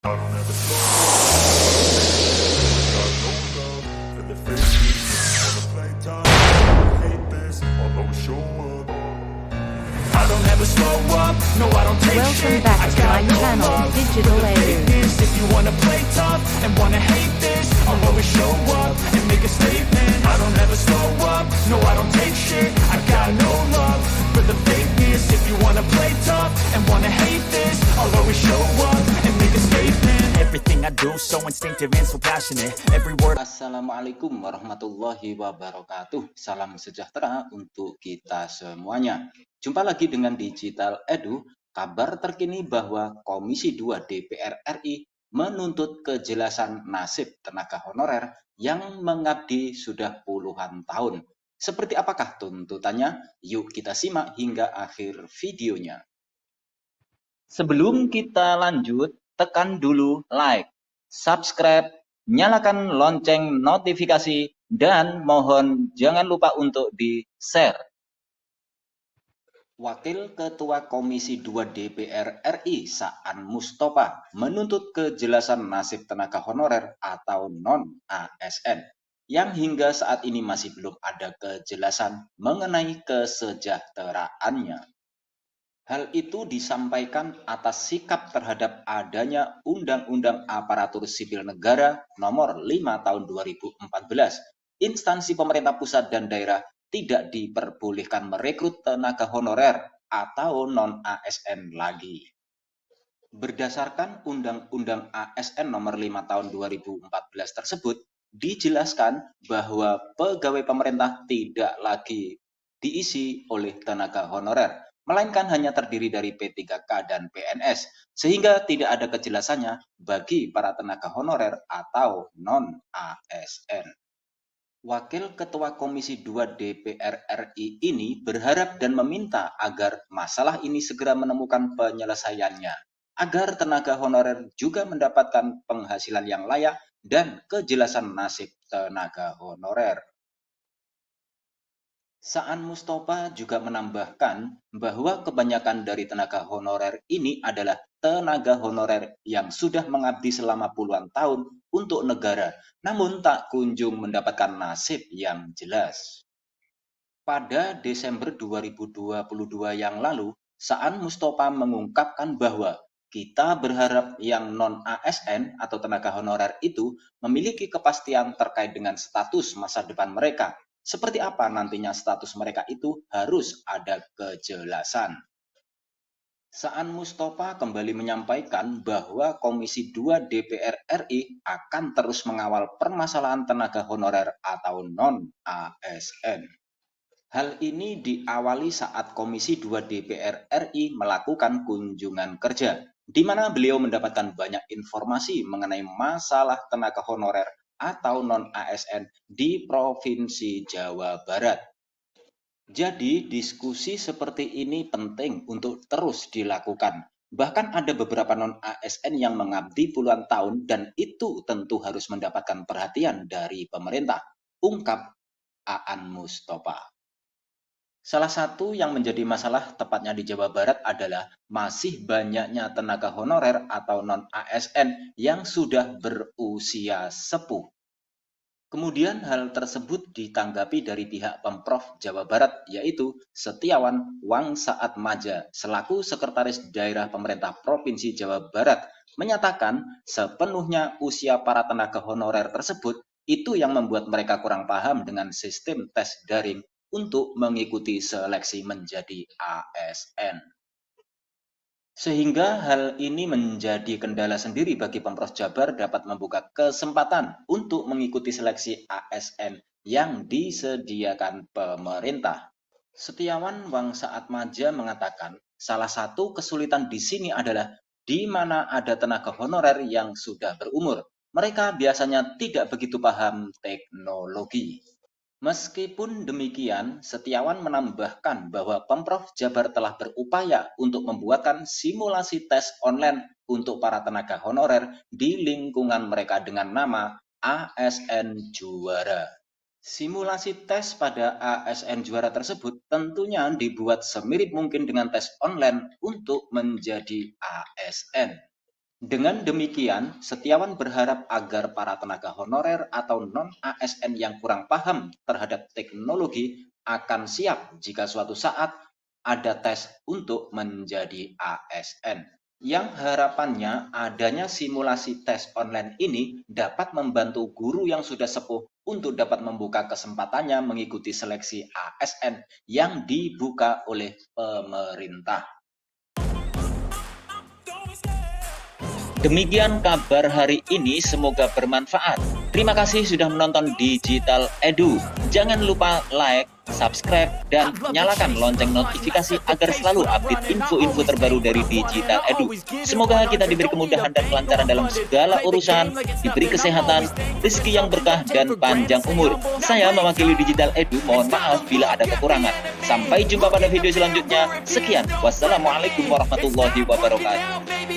I don't ever slow up, got no love for the fakeness. Wanna play tough, hate this, I'll always show up. I don't ever slow up, no I don't take shit. Welcome back I to got my no channel, love Digital for the Edu. fakeness. If you wanna play tough and wanna hate this, I'll always show up and make a statement. I don't ever slow up, no I don't take shit. I got no love for the fakeness. If you wanna play tough and wanna hate this, I'll always show up and make a statement. Everything I do so instinctive and so passionate. Every word. Assalamualaikum warahmatullahi wabarakatuh. Salam sejahtera untuk kita semuanya. Jumpa lagi dengan Digital Edu. Kabar terkini bahwa Komisi 2 DPR RI menuntut kejelasan nasib tenaga honorer yang mengabdi sudah puluhan tahun. Seperti apakah tuntutannya? Yuk kita simak hingga akhir videonya. Sebelum kita lanjut, tekan dulu like, subscribe, nyalakan lonceng notifikasi, dan mohon jangan lupa untuk di-share. Wakil Ketua Komisi 2 DPR RI, Saan Mustopa, menuntut kejelasan nasib tenaga honorer atau non-ASN, yang hingga saat ini masih belum ada kejelasan mengenai kesejahteraannya. Hal itu disampaikan atas sikap terhadap adanya Undang-Undang Aparatur Sipil Negara Nomor 5 Tahun 2014. Instansi pemerintah pusat dan daerah tidak diperbolehkan merekrut tenaga honorer atau non-ASN lagi. Berdasarkan Undang-Undang ASN Nomor 5 Tahun 2014 tersebut, dijelaskan bahwa pegawai pemerintah tidak lagi diisi oleh tenaga honorer, melainkan hanya terdiri dari P3K dan PNS, sehingga tidak ada kejelasannya bagi para tenaga honorer atau non-ASN. Wakil Ketua Komisi 2 DPR RI ini berharap dan meminta agar masalah ini segera menemukan penyelesaiannya, agar tenaga honorer juga mendapatkan penghasilan yang layak dan kejelasan nasib tenaga honorer. Saan Mustopa juga menambahkan bahwa kebanyakan dari tenaga honorer ini adalah tenaga honorer yang sudah mengabdi selama puluhan tahun untuk negara, namun tak kunjung mendapatkan nasib yang jelas. Pada Desember 2022 yang lalu, Saan Mustopa mengungkapkan bahwa kita berharap yang non-ASN atau tenaga honorer itu memiliki kepastian terkait dengan status masa depan mereka. Seperti apa nantinya status mereka itu harus ada kejelasan. Saan Mustopa kembali menyampaikan bahwa Komisi 2 DPR RI akan terus mengawal permasalahan tenaga honorer atau non-ASN. Hal ini diawali saat Komisi 2 DPR RI melakukan kunjungan kerja, di mana beliau mendapatkan banyak informasi mengenai masalah tenaga honorer atau non-ASN di Provinsi Jawa Barat. Jadi, diskusi seperti ini penting untuk terus dilakukan. Bahkan ada beberapa non-ASN yang mengabdi puluhan tahun dan itu tentu harus mendapatkan perhatian dari pemerintah, ungkap Aan Mustopa. Salah satu yang menjadi masalah tepatnya di Jawa Barat adalah masih banyaknya tenaga honorer atau non-ASN yang sudah berusia sepuh. Kemudian hal tersebut ditanggapi dari pihak Pemprov Jawa Barat, yaitu Setiawan Wangsaat Maja selaku Sekretaris Daerah Pemerintah Provinsi Jawa Barat menyatakan sepenuhnya usia para tenaga honorer tersebut itu yang membuat mereka kurang paham dengan sistem tes daring untuk mengikuti seleksi menjadi ASN. Sehingga hal ini menjadi kendala sendiri bagi Pemprov Jabar dapat membuka kesempatan untuk mengikuti seleksi ASN yang disediakan pemerintah. Setiawan Wangsaat Maja mengatakan, salah satu kesulitan di sini adalah di mana ada tenaga honorer yang sudah berumur. Mereka biasanya tidak begitu paham teknologi. Meskipun demikian, Setiawan menambahkan bahwa Pemprov Jabar telah berupaya untuk membuatkan simulasi tes online untuk para tenaga honorer di lingkungan mereka dengan nama ASN Juara. Simulasi tes pada ASN Juara tersebut tentunya dibuat semirip mungkin dengan tes online untuk menjadi ASN. Dengan demikian, Setiawan berharap agar para tenaga honorer atau non-ASN yang kurang paham terhadap teknologi akan siap jika suatu saat ada tes untuk menjadi ASN. Yang harapannya adanya simulasi tes online ini dapat membantu guru yang sudah sepuh untuk dapat membuka kesempatannya mengikuti seleksi ASN yang dibuka oleh pemerintah. Demikian kabar hari ini, semoga bermanfaat. Terima kasih sudah menonton Digital Edu. Jangan lupa like, subscribe, dan nyalakan lonceng notifikasi agar selalu update info-info terbaru dari Digital Edu. Semoga kita diberi kemudahan dan kelancaran dalam segala urusan, diberi kesehatan, rezeki yang berkah, dan panjang umur. Saya mewakili Digital Edu, mohon maaf bila ada kekurangan. Sampai jumpa pada video selanjutnya. Sekian, wassalamualaikum warahmatullahi wabarakatuh.